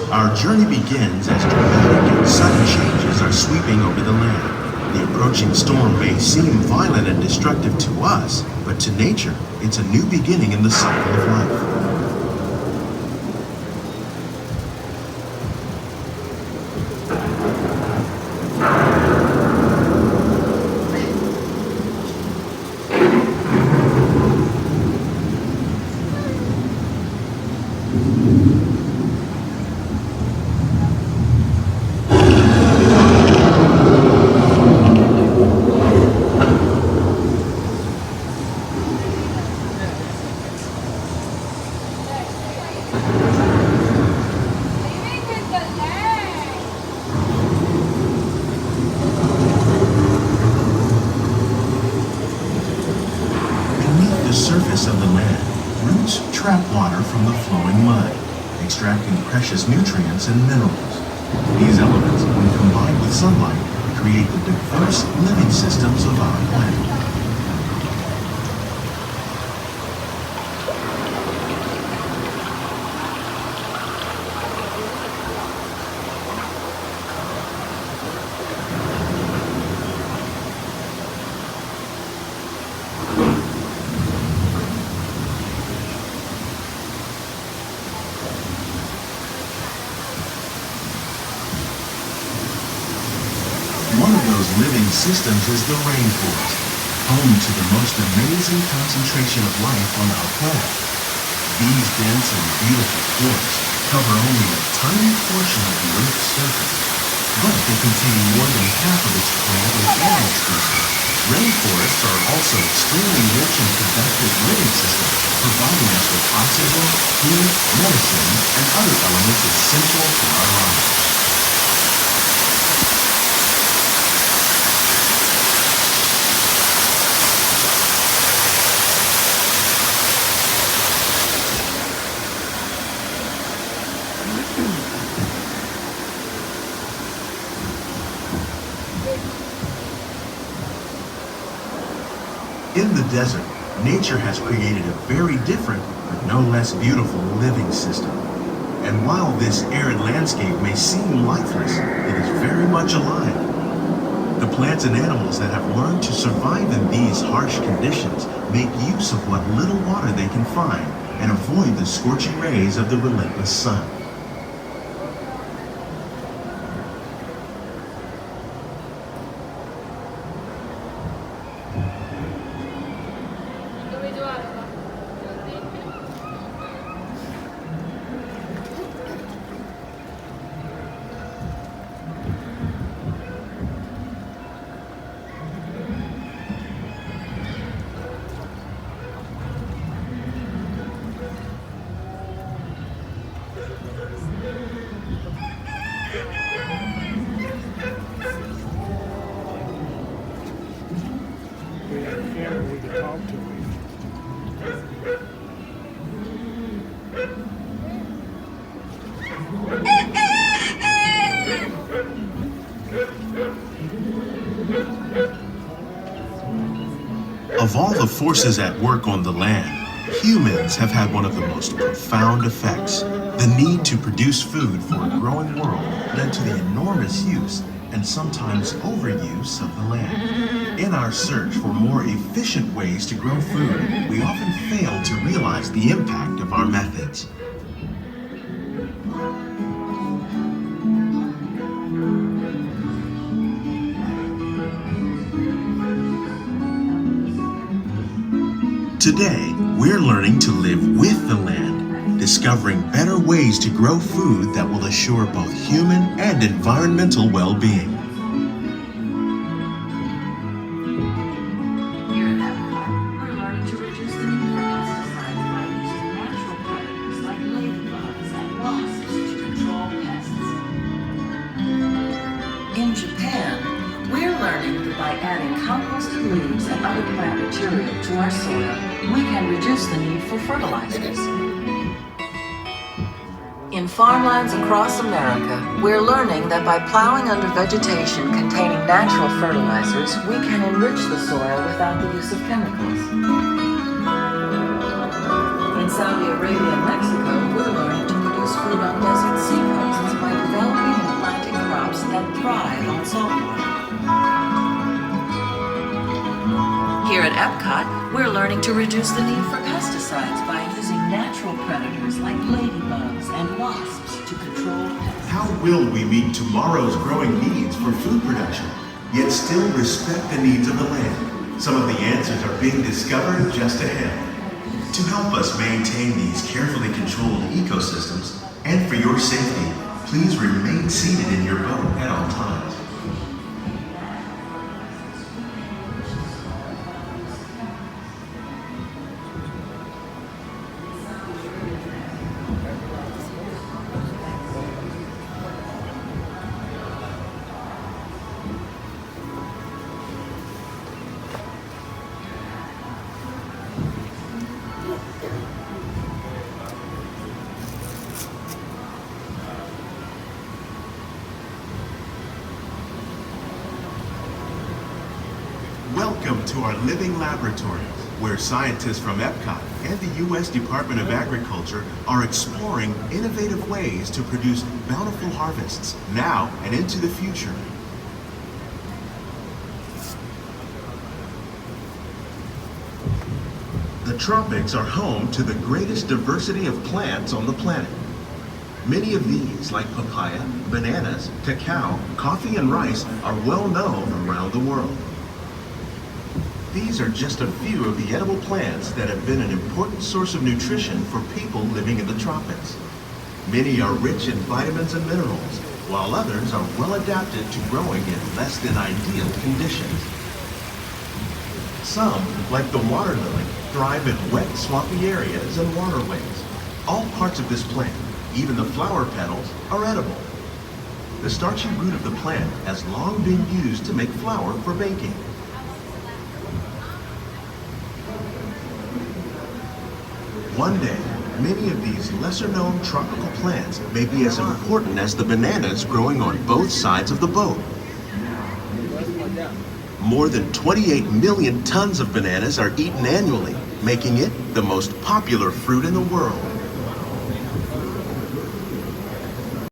Our journey begins as dramatic and sudden changes are sweeping over the land. The approaching storm may seem violent and destructive to us, but to nature, it's a new beginning in the cycle of life. The surface of the land, roots trap water from the flowing mud, extracting precious nutrients and minerals. These elements, when combined with sunlight, create the diverse living systems of our planet. One of those living systems is the rainforest, home to the most amazing concentration of life on our planet. These dense and beautiful forests cover only a tiny portion of the Earth's surface, but they contain more than half of its plant and animal species. Rainforests are also extremely rich and productive living systems, providing us with oxygen, food, medicine, and other elements essential to our lives. In the desert, nature has created a very different, but no less beautiful living system. And while this arid landscape may seem lifeless, it is very much alive. The plants and animals that have learned to survive in these harsh conditions make use of what little water they can find and avoid the scorching rays of the relentless sun. Of all the forces at work on the land, humans have had one of the most profound effects. The need to produce food for a growing world led to the enormous use and sometimes overuse of the land. In our search for more efficient ways to grow food, we often fail to realize the impact of our methods. Today, we're learning to live with the land, discovering better ways to grow food that will assure both human and environmental well-being. Here at Epcot, we're learning to reduce the need for pesticides by using natural predators like ladybugs and wasps to control pests. In Japan, we're learning that by adding composted leaves and other plant material to our soil, we can reduce the need for fertilizers. In farmlands across America, we're learning that by plowing under vegetation containing natural fertilizers, we can enrich the soil without the use of chemicals. In Saudi Arabia and Mexico, we're learning to produce food on desert seacoasts Epcot, we're learning to reduce the need for pesticides by using natural predators like ladybugs and wasps to control pests. How will we meet tomorrow's growing needs for food production, yet still respect the needs of the land? Some of the answers are being discovered just ahead. To help us maintain these carefully controlled ecosystems, and for your safety, please remain seated in your boat at all times. Welcome to our living laboratories, where scientists from Epcot and the U.S. Department of Agriculture are exploring innovative ways to produce bountiful harvests now and into the future. The tropics are home to the greatest diversity of plants on the planet. Many of these, like papaya, bananas, cacao, coffee, and rice, are well known around the world. These are just a few of the edible plants that have been an important source of nutrition for people living in the tropics. Many are rich in vitamins and minerals, while others are well adapted to growing in less than ideal conditions. Some, like the water lily, thrive in wet, swampy areas and waterways. All parts of this plant, even the flower petals, are edible. The starchy root of the plant has long been used to make flour for baking. One day, many of these lesser-known tropical plants may be as important as the bananas growing on both sides of the boat. More than 28 million tons of bananas are eaten annually, making it the most popular fruit in the world.